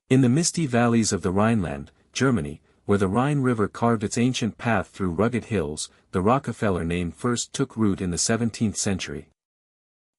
In the misty valleys of the Rhineland, Germany, where the Rhine River carved its ancient path through rugged hills, the Rockefeller name first took root in the 17th century.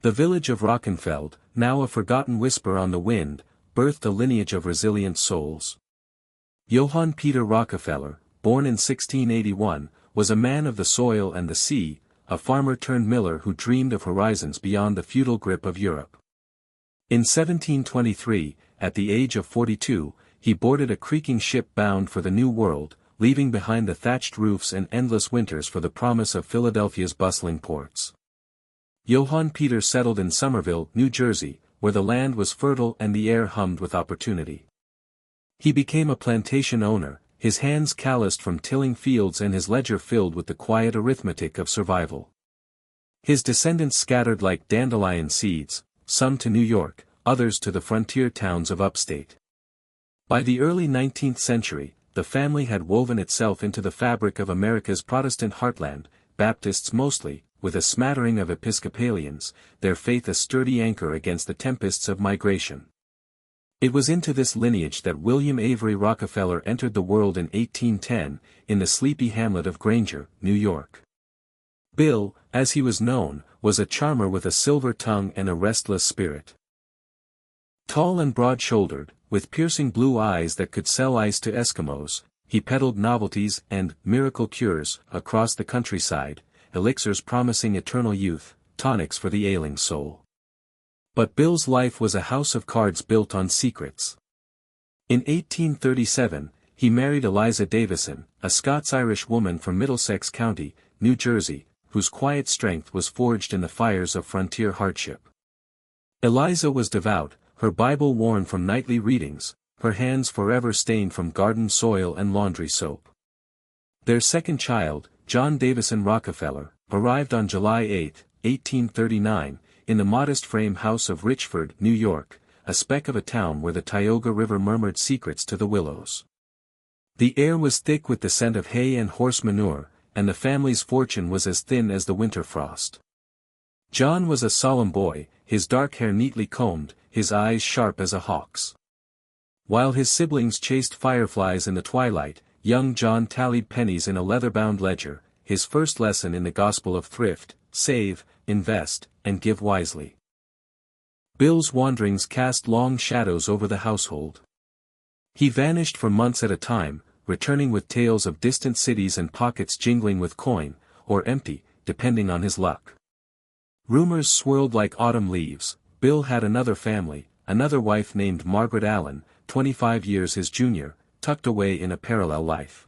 The village of Rockenfeld, now a forgotten whisper on the wind, birthed a lineage of resilient souls. Johann Peter Rockefeller, born in 1681, was a man of the soil and the sea, a farmer-turned-miller who dreamed of horizons beyond the feudal grip of Europe. In 1723, at the age of 42, he boarded a creaking ship bound for the New World, leaving behind the thatched roofs and endless winters for the promise of Philadelphia's bustling ports. Johann Peter settled in Somerville, New Jersey, where the land was fertile and the air hummed with opportunity. He became a plantation owner, his hands calloused from tilling fields and his ledger filled with the quiet arithmetic of survival. His descendants scattered like dandelion seeds, some to New York, others to the frontier towns of upstate. By the early 19th century, the family had woven itself into the fabric of America's Protestant heartland, Baptists mostly, with a smattering of Episcopalians, their faith a sturdy anchor against the tempests of migration. It was into this lineage that William Avery Rockefeller entered the world in 1810, in the sleepy hamlet of Granger, New York. Bill, as he was known, was a charmer with a silver tongue and a restless spirit. Tall and broad-shouldered, with piercing blue eyes that could sell ice to Eskimos, he peddled novelties and miracle cures across the countryside, elixirs promising eternal youth, tonics for the ailing soul. But Bill's life was a house of cards built on secrets. In 1837, he married Eliza Davison, a Scots-Irish woman from Middlesex County, New Jersey, whose quiet strength was forged in the fires of frontier hardship. Eliza was devout, her Bible worn from nightly readings, her hands forever stained from garden soil and laundry soap. Their second child, John Davison Rockefeller, arrived on July 8, 1839, in the modest frame house of Richford, New York, a speck of a town where the Tioga River murmured secrets to the willows. The air was thick with the scent of hay and horse manure, and the family's fortune was as thin as the winter frost. John was a solemn boy, his dark hair neatly combed, his eyes sharp as a hawk's. While his siblings chased fireflies in the twilight, young John tallied pennies in a leather-bound ledger, his first lesson in the gospel of thrift: save, invest, and give wisely. Bill's wanderings cast long shadows over the household. He vanished for months at a time, returning with tales of distant cities and pockets jingling with coin, or empty, depending on his luck. Rumors swirled like autumn leaves. Bill had another family, another wife named Margaret Allen, 25 years his junior, tucked away in a parallel life.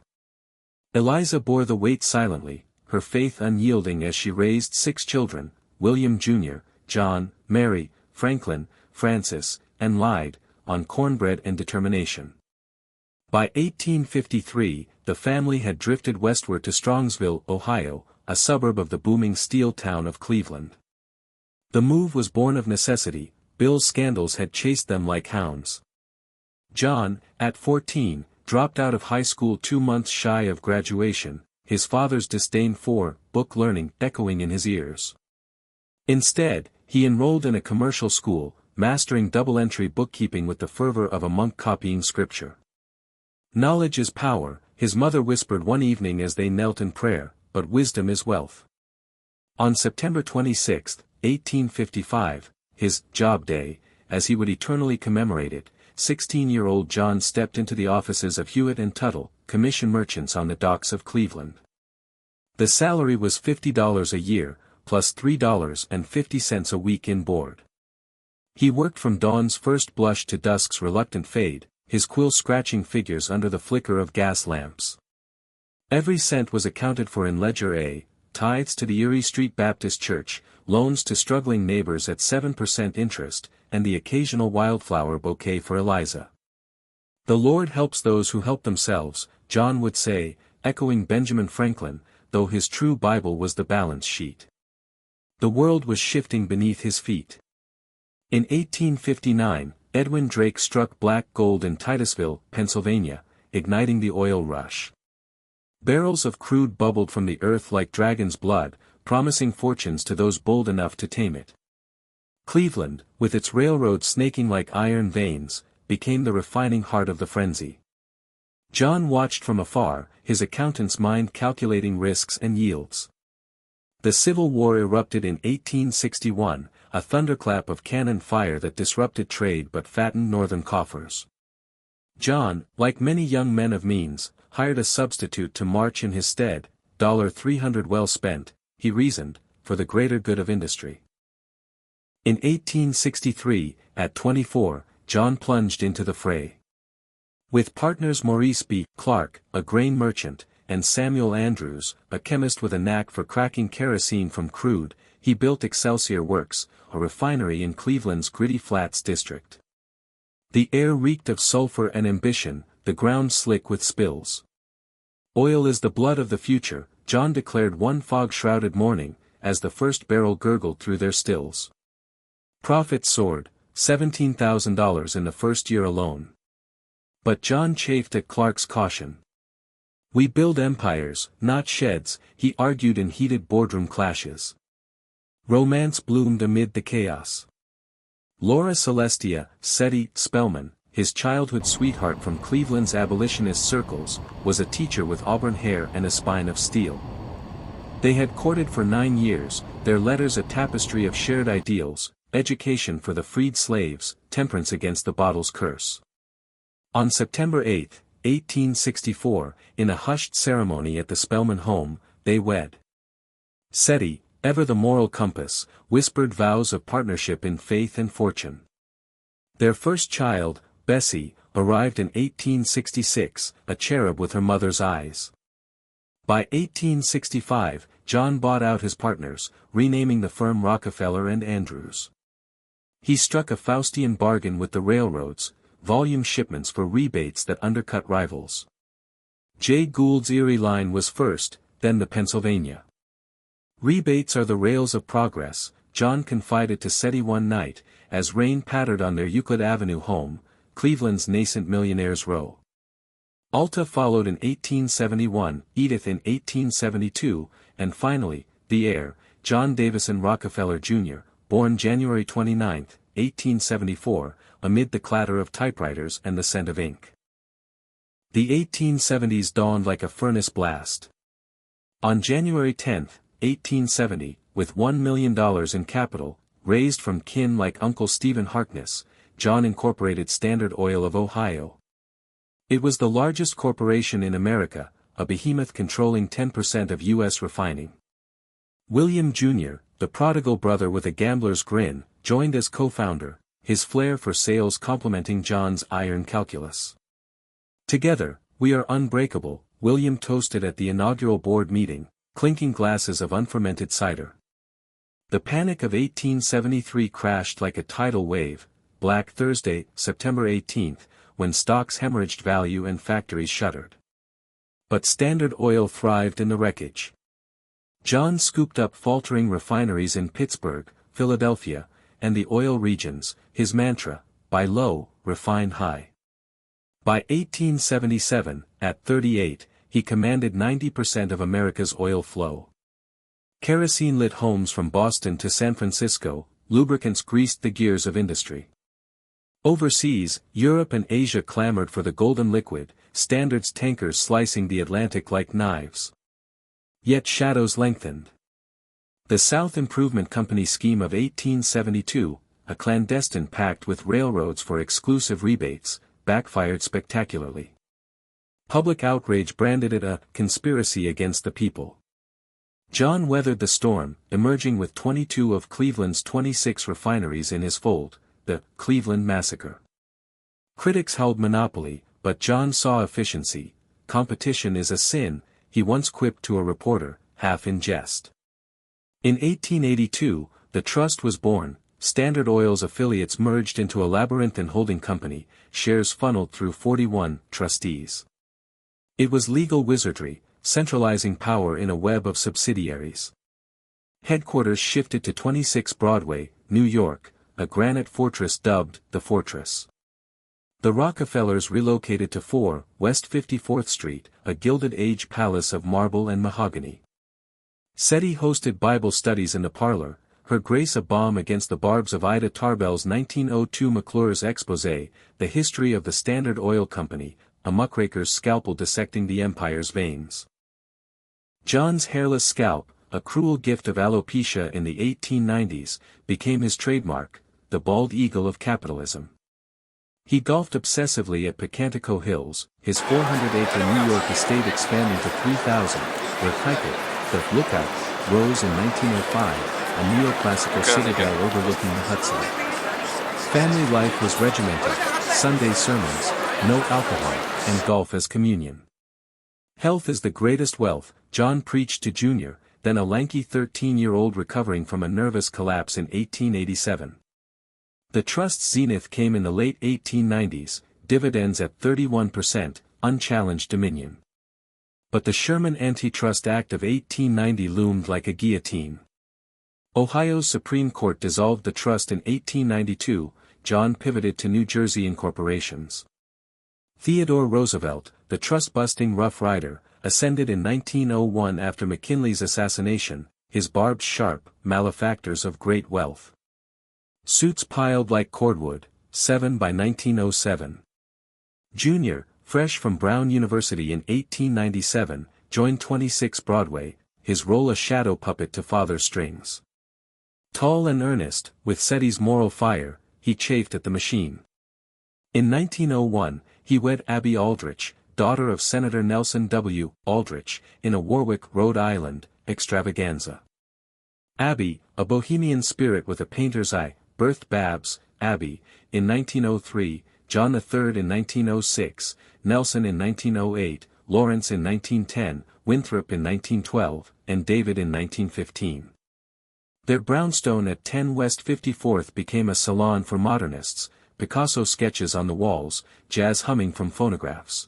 Eliza bore the weight silently, her faith unyielding as she raised 6 children, William Jr., John, Mary, Franklin, Francis, and Lyde, on cornbread and determination. By 1853, the family had drifted westward to Strongsville, Ohio, a suburb of the booming steel town of Cleveland. The move was born of necessity. Bill's scandals had chased them like hounds. John, at 14, dropped out of high school 2 months shy of graduation, his father's disdain for book learning echoing in his ears. Instead, he enrolled in a commercial school, mastering double-entry bookkeeping with the fervor of a monk copying scripture. Knowledge is power, his mother whispered one evening as they knelt in prayer, but wisdom is wealth. On September 26, 1855, his job day, as he would eternally commemorate it, 16-year-old John stepped into the offices of Hewitt and Tuttle, commission merchants on the docks of Cleveland. The salary was $50 a year, plus $3.50 a week in board. He worked from dawn's first blush to dusk's reluctant fade, his quill scratching figures under the flicker of gas lamps. Every cent was accounted for in Ledger A, tithes to the Erie Street Baptist Church, loans to struggling neighbors at 7% interest, and the occasional wildflower bouquet for Eliza. "The Lord helps those who help themselves," John would say, echoing Benjamin Franklin, though his true Bible was the balance sheet. The world was shifting beneath his feet. In 1859, Edwin Drake struck black gold in Titusville, Pennsylvania, igniting the oil rush. Barrels of crude bubbled from the earth like dragon's blood, promising fortunes to those bold enough to tame it. Cleveland, with its railroad snaking like iron veins, became the refining heart of the frenzy. John watched from afar, his accountant's mind calculating risks and yields. The Civil War erupted in 1861, a thunderclap of cannon fire that disrupted trade but fattened northern coffers. John, like many young men of means, hired a substitute to march in his stead, $300 well spent, he reasoned, for the greater good of industry. In 1863, at 24, John plunged into the fray. With partners Maurice B. Clark, a grain merchant, and Samuel Andrews, a chemist with a knack for cracking kerosene from crude, he built Excelsior Works, a refinery in Cleveland's Gritty Flats district. The air reeked of sulfur and ambition, the ground slick with spills. "Oil is the blood of the future," John declared one fog-shrouded morning, as the first barrel gurgled through their stills. Profits soared, $17,000 in the first year alone. But John chafed at Clark's caution. "We build empires, not sheds," he argued in heated boardroom clashes. Romance bloomed amid the chaos. Laura Celestia Seti Spellman, his childhood sweetheart from Cleveland's abolitionist circles, was a teacher with auburn hair and a spine of steel. They had courted for 9 years, their letters a tapestry of shared ideals, education for the freed slaves, temperance against the bottle's curse. On September 8, 1864, in a hushed ceremony at the Spellman home, they wed. Seti, ever the moral compass, whispered vows of partnership in faith and fortune. Their first child, Bessie, arrived in 1866, a cherub with her mother's eyes. By 1865, John bought out his partners, renaming the firm Rockefeller and Andrews. He struck a Faustian bargain with the railroads, volume shipments for rebates that undercut rivals. Jay Gould's Erie line was first, then the Pennsylvania. "Rebates are the rails of progress," John confided to Seti one night, as rain pattered on their Euclid Avenue home, Cleveland's nascent Millionaires' Row. Alta followed in 1871, Edith in 1872, and finally, the heir, John Davison Rockefeller Jr., born January 29, 1874, amid the clatter of typewriters and the scent of ink. The 1870s dawned like a furnace blast. On January 10, 1870, with $1 million in capital, raised from kin like Uncle Stephen Harkness, John incorporated Standard Oil of Ohio. It was the largest corporation in America, a behemoth controlling 10% of U.S. refining. William Jr., the prodigal brother with a gambler's grin, joined as co-founder, his flair for sales complementing John's iron calculus. "Together, we are unbreakable," William toasted at the inaugural board meeting, clinking glasses of unfermented cider. The Panic of 1873 crashed like a tidal wave, Black Thursday, September 18, when stocks hemorrhaged value and factories shuttered. But Standard Oil thrived in the wreckage. John scooped up faltering refineries in Pittsburgh, Philadelphia, and the oil regions, his mantra, "Buy low, refine high." By 1877, at 38, he commanded 90% of America's oil flow. Kerosene lit homes from Boston to San Francisco, lubricants greased the gears of industry. Overseas, Europe and Asia clamored for the golden liquid, Standard's tankers slicing the Atlantic like knives. Yet shadows lengthened. The South Improvement Company scheme of 1872, a clandestine pact with railroads for exclusive rebates, backfired spectacularly. Public outrage branded it a conspiracy against the people. John weathered the storm, emerging with 22 of Cleveland's 26 refineries in his fold, the Cleveland Massacre. Critics held monopoly, but John saw efficiency. "Competition is a sin," he once quipped to a reporter, half in jest. In 1882, the trust was born. Standard Oil's affiliates merged into a labyrinthine holding company, shares funneled through 41 trustees. It was legal wizardry, centralizing power in a web of subsidiaries. Headquarters shifted to 26 Broadway, New York, a granite fortress dubbed the Fortress. The Rockefellers relocated to 4 West 54th Street, a Gilded Age palace of marble and mahogany. Seti hosted Bible studies in the parlor, Her Grace a Bomb Against the Barbs of Ida Tarbell's 1902 McClure's Exposé, The History of the Standard Oil Company, a muckraker's scalpel dissecting the empire's veins. John's hairless scalp, a cruel gift of alopecia in the 1890s, became his trademark, the bald eagle of capitalism. He golfed obsessively at Pocantico Hills, his 400-acre New York estate expanding to 3,000, where Kikett, the lookout, rose in 1905, a neoclassical citadel overlooking the Hudson. Family life was regimented, Sunday sermons, no alcohol, and golf as communion. Health is the greatest wealth, John preached to Junior, then a lanky 13-year-old recovering from a nervous collapse in 1887. The trust's zenith came in the late 1890s, dividends at 31%, unchallenged dominion. But the Sherman Antitrust Act of 1890 loomed like a guillotine. Ohio's Supreme Court dissolved the trust in 1892, John pivoted to New Jersey incorporations. Theodore Roosevelt, the trust-busting Rough Rider, ascended in 1901 after McKinley's assassination, his barbed sharp, malefactors of great wealth. Suits piled like cordwood, 7 by 1907. Junior, fresh from Brown University in 1897, joined 26 Broadway, his role a shadow puppet to Father Strings. Tall and earnest, with SETI's moral fire, he chafed at the machine. In 1901, he wed Abby Aldrich, daughter of Senator Nelson W. Aldrich, in a Warwick, Rhode Island, extravaganza. Abby, a bohemian spirit with a painter's eye, birthed Babs, Abby, in 1903, John III in 1906, Nelson in 1908, Lawrence in 1910, Winthrop in 1912, and David in 1915. Their brownstone at 10 West 54th became a salon for modernists, Picasso sketches on the walls, jazz humming from phonographs.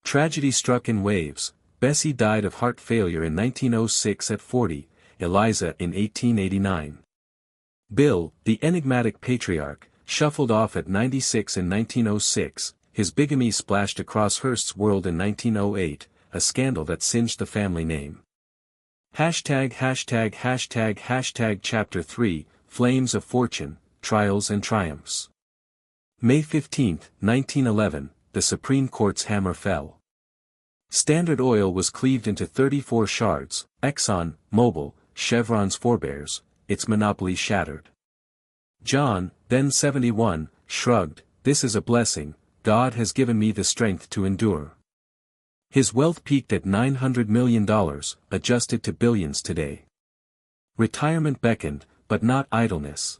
Tragedy struck in waves. Bessie died of heart failure in 1906 at 40, Eliza in 1889. Bill, the enigmatic patriarch, shuffled off at 96 in 1906, his bigamy splashed across Hearst's world in 1908, a scandal that singed the family name. Chapter 3, Flames of Fortune, Trials and Triumphs. May 15, 1911, the Supreme Court's hammer fell. Standard Oil was cleaved into 34 shards, Exxon, Mobil, Chevron's forebears, its monopoly shattered. John, then 71, shrugged, "This is a blessing, God has given me the strength to endure." His wealth peaked at $900 million, adjusted to billions today. Retirement beckoned, but not idleness.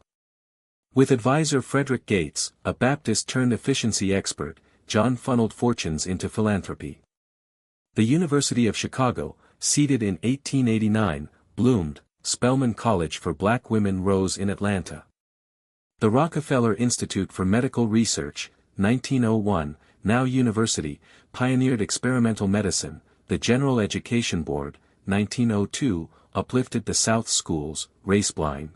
With advisor Frederick Gates, a Baptist-turned-efficiency expert, John funneled fortunes into philanthropy. The University of Chicago, seated in 1889, bloomed, Spelman College for Black Women rose in Atlanta. The Rockefeller Institute for Medical Research, 1901, now university, pioneered experimental medicine. The General Education Board, 1902, uplifted the South schools, race-blind.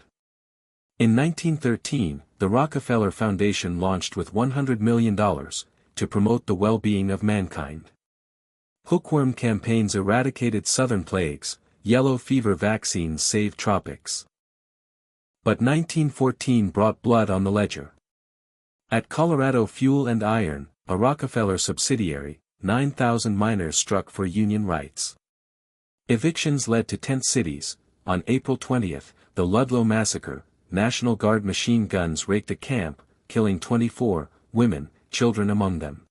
In 1913, the Rockefeller Foundation launched with $100 million, to promote the well-being of mankind. Hookworm campaigns eradicated southern plagues, yellow fever vaccines saved tropics. But 1914 brought blood on the ledger. At Colorado Fuel and Iron, a Rockefeller subsidiary, 9,000 miners struck for union rights. Evictions led to tent cities. On April 20, the Ludlow Massacre, National Guard machine guns raked a camp, killing 24 women, children among them.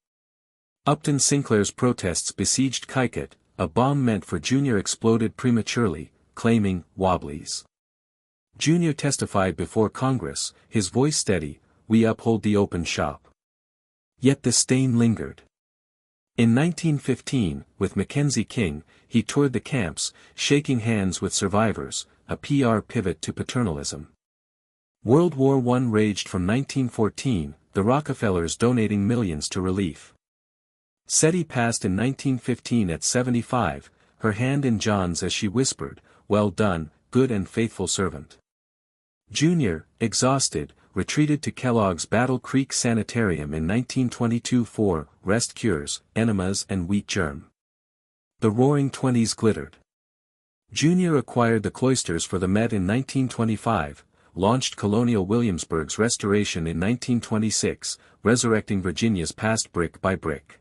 Upton Sinclair's protests besieged Kikett, a bomb meant for Junior exploded prematurely, claiming wobblies. Junior testified before Congress, his voice steady, "We uphold the open shop." Yet the stain lingered. In 1915, with Mackenzie King, he toured the camps, shaking hands with survivors, a PR pivot to paternalism. World War I raged from 1914, the Rockefellers donating millions to relief. SETI passed in 1915 at 75, her hand in John's as she whispered, "Well done, good and faithful servant." Junior, exhausted, retreated to Kellogg's Battle Creek Sanitarium in 1922 for rest cures, enemas and wheat germ. The Roaring Twenties glittered. Jr. acquired the cloisters for the Met in 1925, launched colonial Williamsburg's restoration in 1926, resurrecting Virginia's past brick by brick.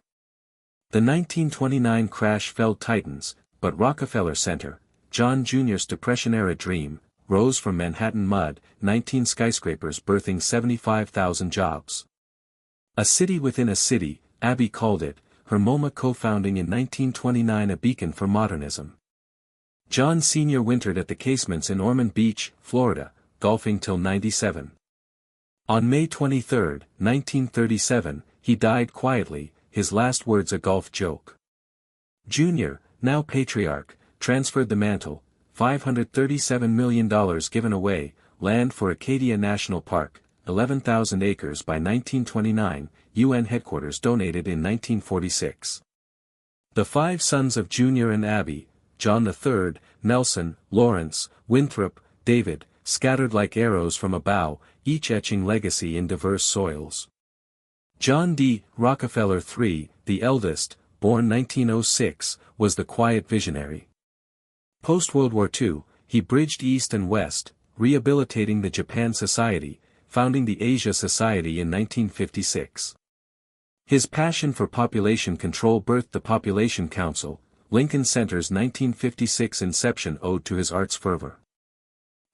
The 1929 crash felled titans, but Rockefeller Center, John Jr.'s Depression-era dream, rose from Manhattan mud, 19 skyscrapers birthing 75,000 jobs. A city within a city, Abby called it, her MoMA co-founding in 1929 a beacon for modernism. John Sr. wintered at the Casements in Ormond Beach, Florida, golfing till 97. On May 23, 1937, he died quietly, his last words a golf joke. Jr., now patriarch, transferred the mantle, $537 million given away, land for Acadia National Park, 11,000 acres by 1929, UN headquarters donated in 1946. The five sons of Jr. and Abby, John III, Nelson, Lawrence, Winthrop, David, scattered like arrows from a bow, each etching legacy in diverse soils. John D. Rockefeller III, the eldest, born 1906, was the quiet visionary. Post-World War II, he bridged East and West, rehabilitating the Japan Society, founding the Asia Society in 1956. His passion for population control birthed the Population Council, Lincoln Center's 1956 inception ode to his art's fervor.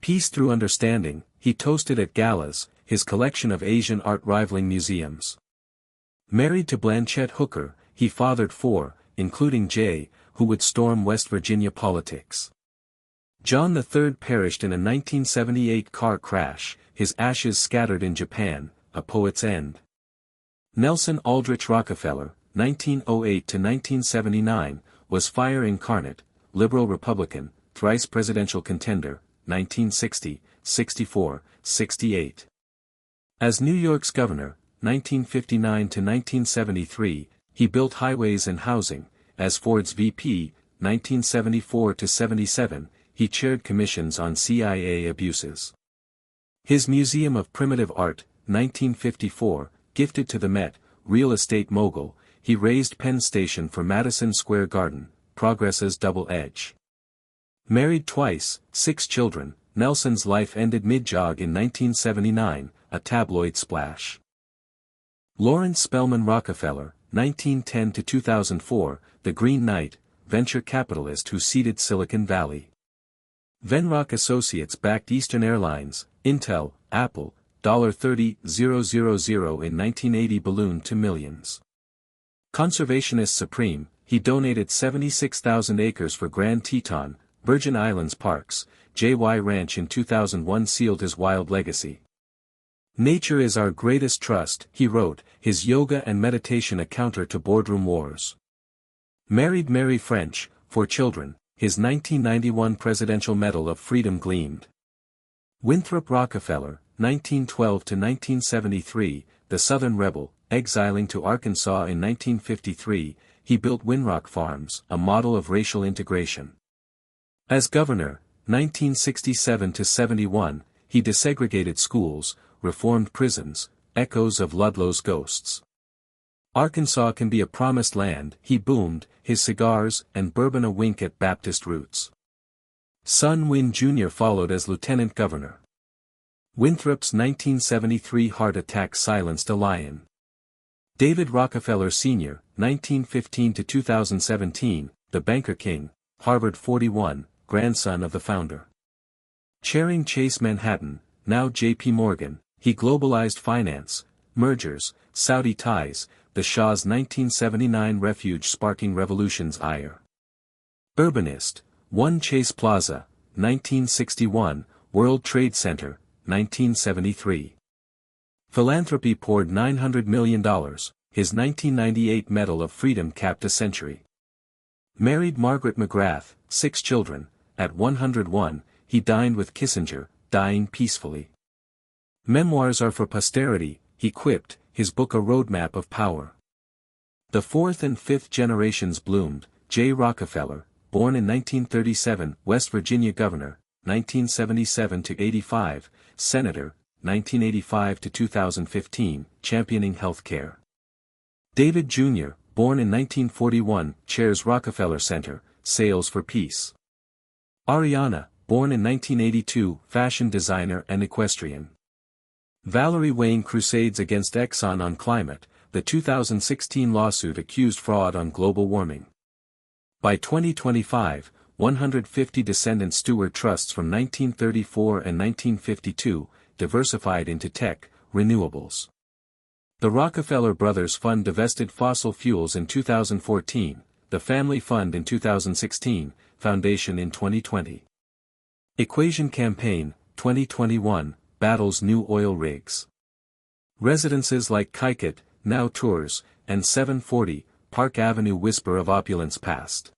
Peace through understanding, he toasted at galas, his collection of Asian art rivaling museums. Married to Blanchette Hooker, he fathered four, including Jay, who would storm West Virginia politics. John III perished in a 1978 car crash, his ashes scattered in Japan, a poet's end. Nelson Aldrich Rockefeller, 1908 to 1979, was fire incarnate, liberal Republican, thrice presidential contender, 1960, 64, 68. As New York's governor, 1959 to 1973, he built highways and housing. As Ford's VP, 1974 to 77, he chaired commissions on CIA abuses. His Museum of Primitive Art, 1954, gifted to the Met, real estate mogul, he raised Penn Station for Madison Square Garden, progress's double edge. Married twice, 6 children, Nelson's life ended mid-jog in 1979, a tabloid splash. Lawrence Spelman Rockefeller, 1910 to 2004, the Green Knight, venture capitalist who seeded Silicon Valley. Venrock Associates backed Eastern Airlines, Intel, Apple, $30,000 in 1980 ballooned to millions. Conservationist supreme, he donated 76,000 acres for Grand Teton, Virgin Islands parks. J.Y. Ranch in 2001 sealed his wild legacy. Nature is our greatest trust, he wrote, his yoga and meditation a counter to boardroom wars. Married Mary French, 4 children, his 1991 Presidential Medal of Freedom gleamed. Winthrop Rockefeller, 1912 to 1973, the Southern rebel, exiling to Arkansas in 1953, he built Winrock Farms, a model of racial integration. As governor, 1967 to 71, he desegregated schools, reformed prisons, echoes of Ludlow's ghosts. Arkansas can be a promised land, he boomed, his cigars and bourbon a wink at Baptist roots. Son Win Jr. followed as lieutenant governor. Winthrop's 1973 heart attack silenced a lion. David Rockefeller Sr., 1915 to 2017, the banker king, Harvard 41, grandson of the founder. Chairing Chase Manhattan, now J.P. Morgan, he globalized finance, mergers, Saudi ties, the Shah's 1979 refuge sparking revolution's ire. Urbanist, One Chase Plaza, 1961, World Trade Center, 1973. Philanthropy poured $900 million, his 1998 Medal of Freedom capped a century. Married Margaret McGrath, 6 children, at 101, he dined with Kissinger, dying peacefully. Memoirs are for posterity, he quipped, his book a roadmap of power. The 4th and 5th generations bloomed. J. Rockefeller, born in 1937, West Virginia governor, 1977 to 85, senator, 1985 to 2015, championing health care. David Jr., born in 1941, chairs Rockefeller Center, Sales for Peace. Ariana, born in 1982, fashion designer and equestrian. Valerie Wayne crusades against Exxon on climate. The 2016 lawsuit accused fraud on global warming. By 2025, 150 descendant Stewart trusts from 1934 and 1952, diversified into tech, renewables. The Rockefeller Brothers Fund divested fossil fuels in 2014, the Family Fund in 2016, Foundation in 2020. Equation Campaign, 2021, battles new oil rigs. Residences like Kikit, now Tours, and 740, Park Avenue whisper of opulence past.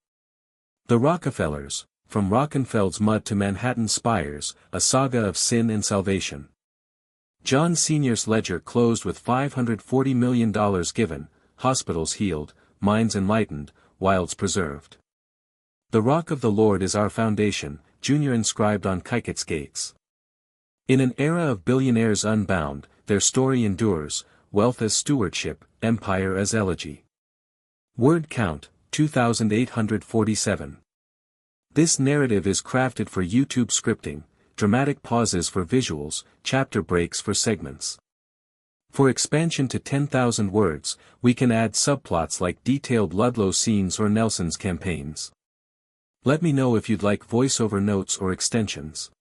The Rockefellers, from Rockenfeld's mud to Manhattan spires, a saga of sin and salvation. John Sr.'s ledger closed with $540 million given, hospitals healed, minds enlightened, wilds preserved. The rock of the Lord is our foundation, Jr. inscribed on Kikit's gates. In an era of billionaires unbound, their story endures, wealth as stewardship, empire as elegy. Word count, 2,847. This narrative is crafted for YouTube scripting, dramatic pauses for visuals, chapter breaks for segments. For expansion to 10,000 words, we can add subplots like detailed Ludlow scenes or Nelson's campaigns. Let me know if you'd like voiceover notes or extensions.